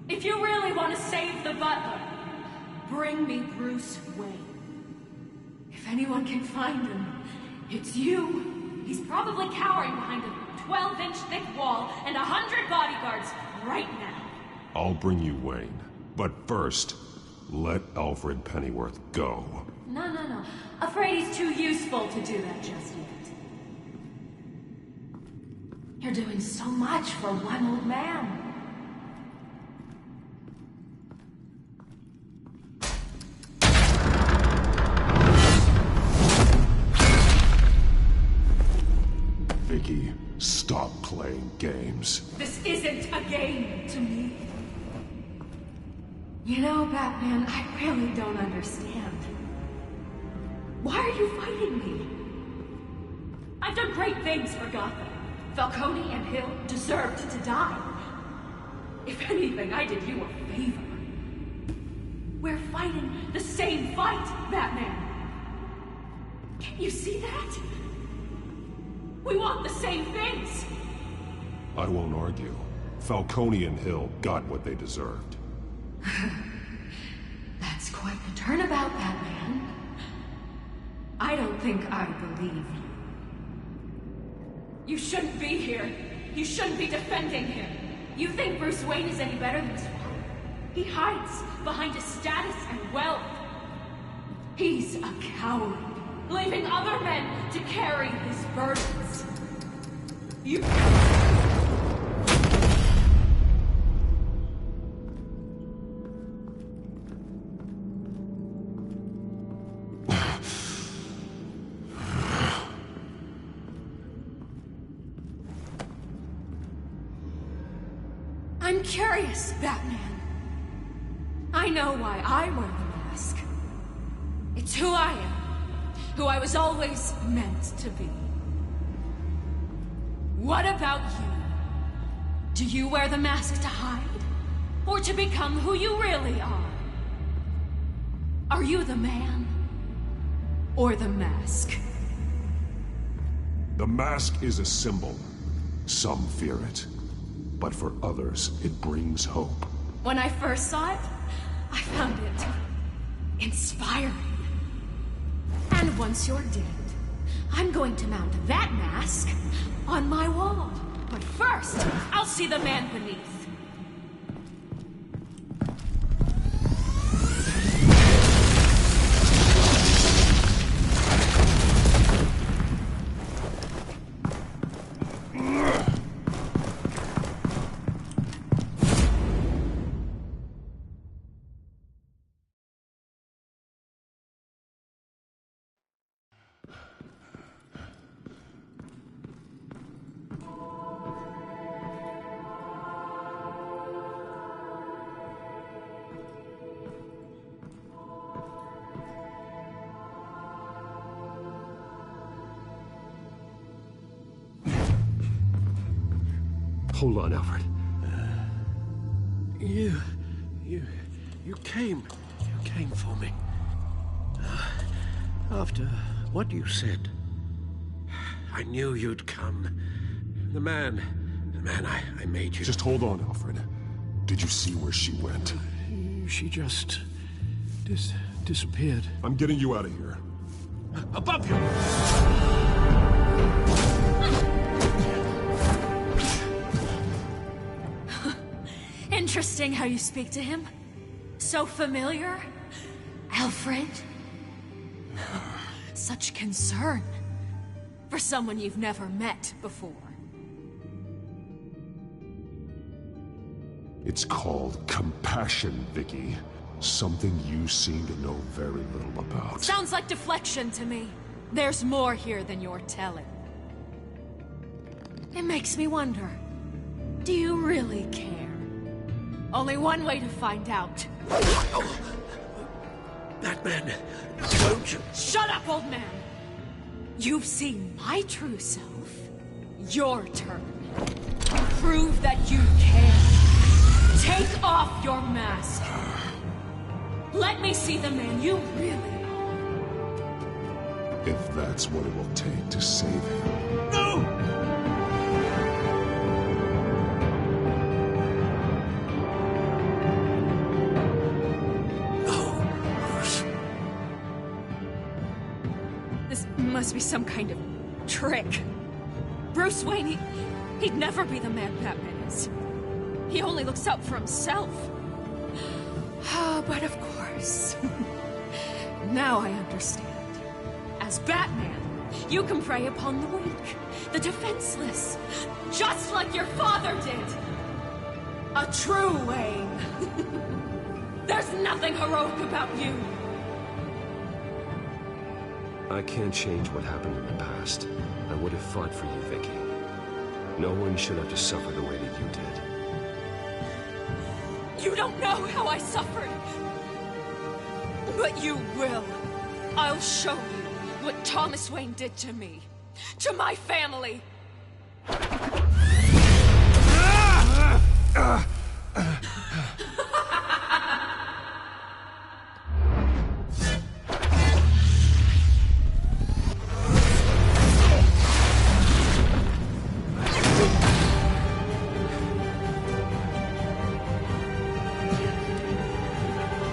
If you really want to save the butler, bring me Bruce Wayne. If anyone can find him, it's you. He's probably cowering behind a 12-inch thick wall and 100 bodyguards right now. I'll bring you Wayne. But first, let Alfred Pennyworth go. No. Afraid he's too useful to do that just yet. You're doing so much for one old man. Vicky, stop playing games. This isn't a game to me. You know, Batman, I really don't understand. Why are you fighting me? I've done great things for Gotham. Falcone and Hill deserved to die. If anything, I did you a favor. We're fighting the same fight, Batman. Can't you see that? We want the same things. I won't argue. Falcone and Hill got what they deserved. That's quite the turnabout, Batman. I don't think I believe you. You shouldn't be here. You shouldn't be defending him. You think Bruce Wayne is any better than Swamp? He hides behind his status and wealth. He's a coward, leaving other men to carry his burdens. You... I'm curious, Batman. I know why I wear the mask. It's who I am. Who I was always meant to be. What about you? Do you wear the mask to hide? Or to become who you really are? Are you the man? Or the mask? The mask is a symbol. Some fear it. But for others, it brings hope. When I first saw it, I found it inspiring. And once you're dead, I'm going to mount that mask on my wall. But first, I'll see the man beneath. Hold on, Alfred. You came for me. After what you said, I knew you'd come. The man I made you. Just hold on, Alfred. Did you see where she went? She just disappeared. I'm getting you out of here. Above you! Interesting how you speak to him. So familiar. Alfred. Such concern for someone you've never met before. It's called compassion, Vicky. Something you seem to know very little about. Sounds like deflection to me. There's more here than you're telling. It makes me wonder, do you really care? Only one way to find out. That man, don't you... Shut up, old man! You've seen my true self. Your turn. Prove that you care. Take off your mask. Let me see the man you really are. If that's what it will take to save him. No! Must be some kind of trick. Bruce Wayne, he'd never be the man Batman is. He only looks out for himself. But of course. Now I understand. As Batman, you can prey upon the weak, the defenseless, just like your father did. A true Wayne. There's nothing heroic about you. I can't change what happened in the past. I would have fought for you, Vicky. No one should have to suffer the way that you did. You don't know how I suffered. But you will. I'll show you what Thomas Wayne did to me. To my family.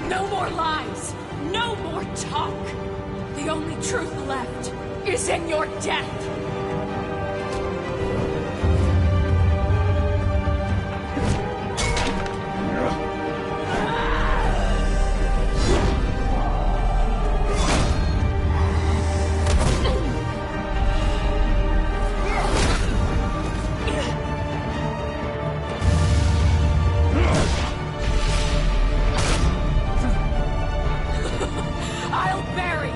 No more lies! No more talk! The only truth left is in your death! I'll bury you!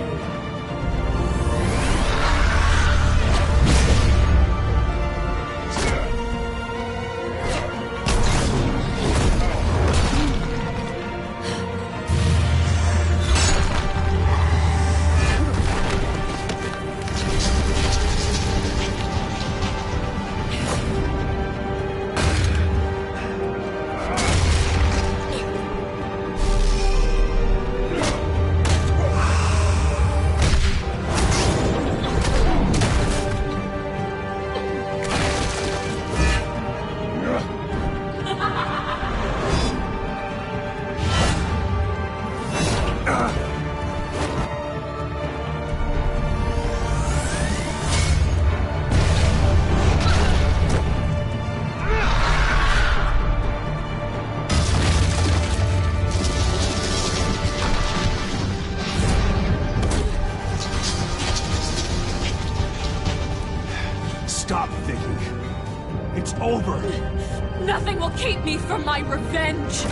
It's over. Nothing will keep me from my revenge.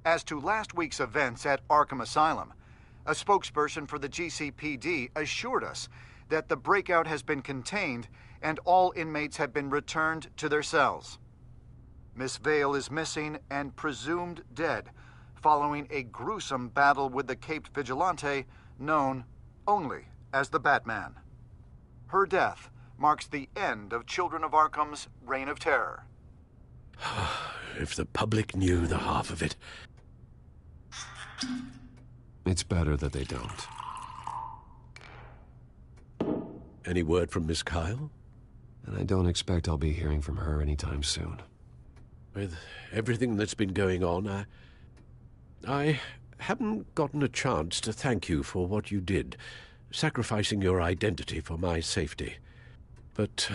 As to last week's events at Arkham Asylum, a spokesperson for the GCPD assured us that the breakout has been contained and all inmates have been returned to their cells. Miss Vale is missing and presumed dead following a gruesome battle with the caped vigilante known only as the Batman. Her death marks the end of Children of Arkham's reign of terror. If the public knew the half of it. It's better that they don't. Any word from Miss Kyle? And I don't expect I'll be hearing from her anytime soon. With everything that's been going on, I haven't gotten a chance to thank you for what you did, sacrificing your identity for my safety. But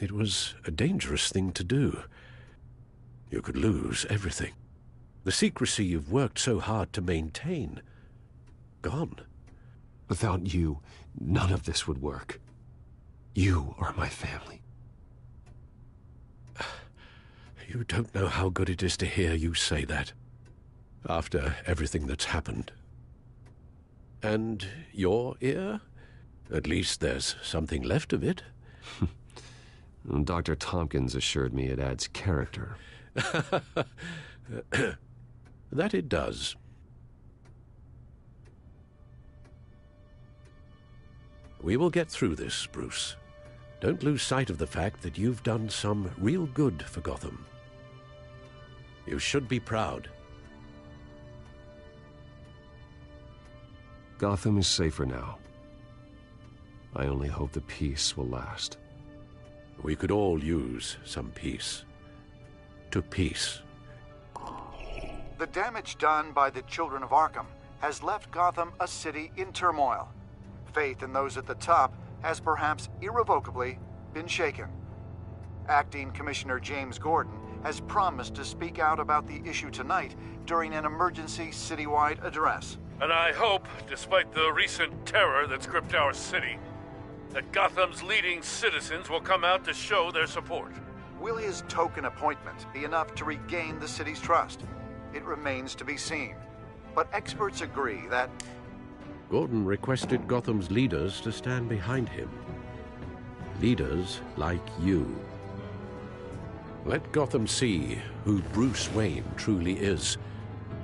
it was a dangerous thing to do. You could lose everything. The secrecy you've worked so hard to maintain. Gone. Without you, none of this would work. You are my family. You don't know how good it is to hear you say that. After everything that's happened. And your ear? At least there's something left of it. Dr. Tompkins assured me it adds character. That it does. We will get through this, Bruce. Don't lose sight of the fact that you've done some real good for Gotham. You should be proud. Gotham is safer now. I only hope the peace will last. We could all use some peace. To peace. The damage done by the Children of Arkham has left Gotham a city in turmoil. Faith in those at the top has perhaps irrevocably been shaken. Acting Commissioner James Gordon has promised to speak out about the issue tonight during an emergency citywide address. And I hope, despite the recent terror that's gripped our city, that Gotham's leading citizens will come out to show their support. Will his token appointment be enough to regain the city's trust? It remains to be seen. But experts agree that Gordon requested Gotham's leaders to stand behind him. Leaders like you. Let Gotham see who Bruce Wayne truly is,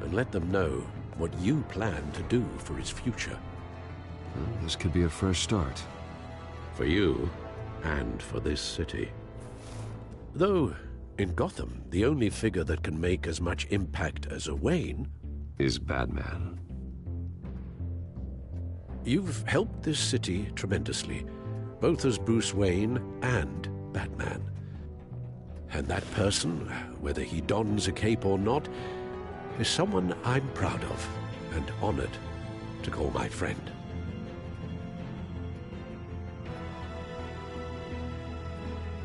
and let them know what you plan to do for his future. Well, this could be a fresh start. For you, and for this city. Though, in Gotham, the only figure that can make as much impact as a Wayne is Batman. You've helped this city tremendously, both as Bruce Wayne and Batman. And that person, whether he dons a cape or not, is someone I'm proud of and honored to call my friend.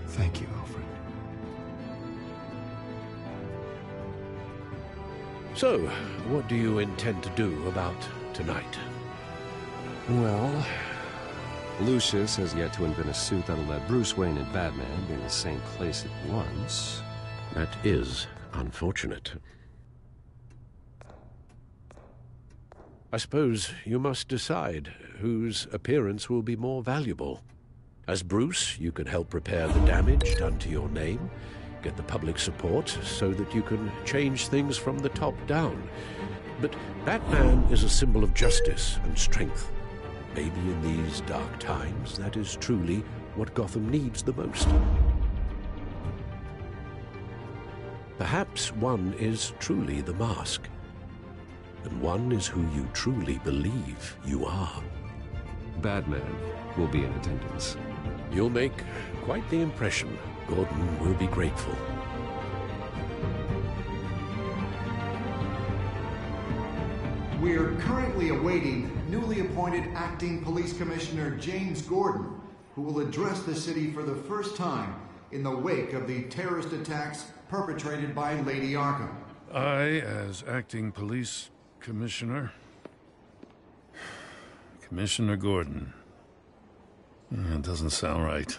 Thank you, Alfred. So, what do you intend to do about tonight? Well, Lucius has yet to invent a suit that'll let Bruce Wayne and Batman be in the same place at once. That is unfortunate. I suppose you must decide whose appearance will be more valuable. As Bruce, you can help repair the damage done to your name, get the public support so that you can change things from the top down. But Batman is a symbol of justice and strength. Maybe in these dark times, that is truly what Gotham needs the most. Perhaps one is truly the mask, and one is who you truly believe you are. Batman will be in attendance. You'll make quite the impression. Gordon will be grateful. we're currently awaiting newly appointed Acting Police Commissioner James Gordon, who will address the city for the first time in the wake of the terrorist attacks perpetrated by Lady Arkham. I, as Acting Police Commissioner... Commissioner Gordon. That doesn't sound right.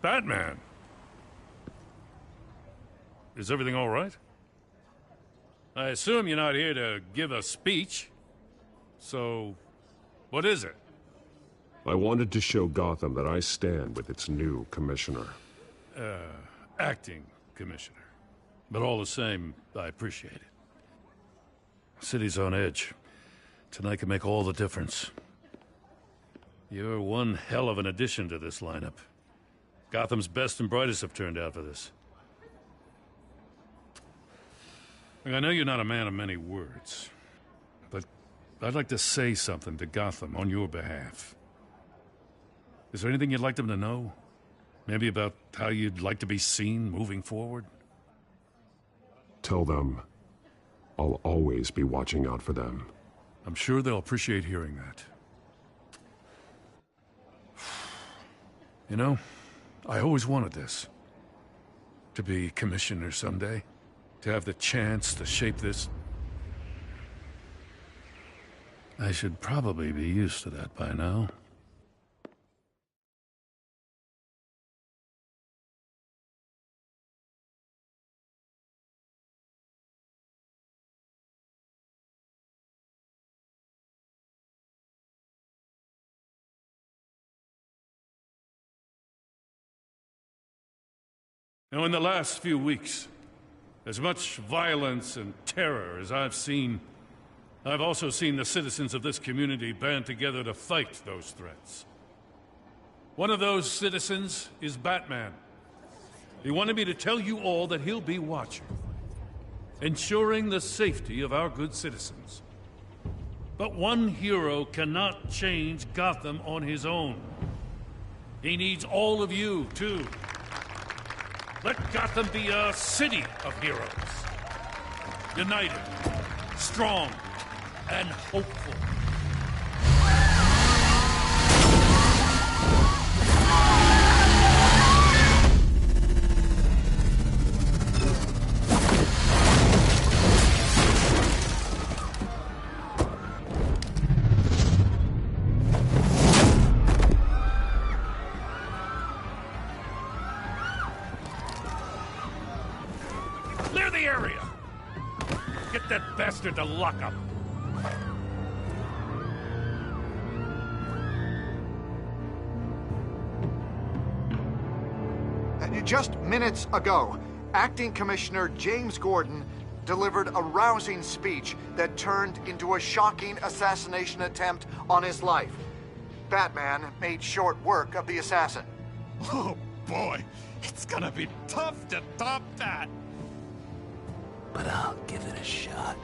Batman! Is everything all right? I assume you're not here to give a speech. So, what is it? I wanted to show Gotham that I stand with its new commissioner. Acting commissioner. But all the same, I appreciate it. City's on edge. Tonight can make all the difference. You're one hell of an addition to this lineup. Gotham's best and brightest have turned out for this. I know you're not a man of many words, but I'd like to say something to Gotham on your behalf. Is there anything you'd like them to know? Maybe about how you'd like to be seen moving forward? Tell them I'll always be watching out for them. I'm sure they'll appreciate hearing that. You know, I always wanted this. To be commissioner someday. To have the chance to shape this. I should probably be used to that by now. Now, in the last few weeks, as much violence and terror as I've seen, I've also seen the citizens of this community band together to fight those threats. One of those citizens is Batman. He wanted me to tell you all that he'll be watching. ensuring the safety of our good citizens. But one hero cannot change Gotham on his own. He needs all of you, too. Let Gotham be a city of heroes. United, strong, and hopeful. Clear the area! Get that bastard to lock up! Just minutes ago, Acting Commissioner James Gordon delivered a rousing speech that turned into a shocking assassination attempt on his life. Batman made short work of the assassin. Oh boy, it's gonna be tough to top that. But I'll give it a shot.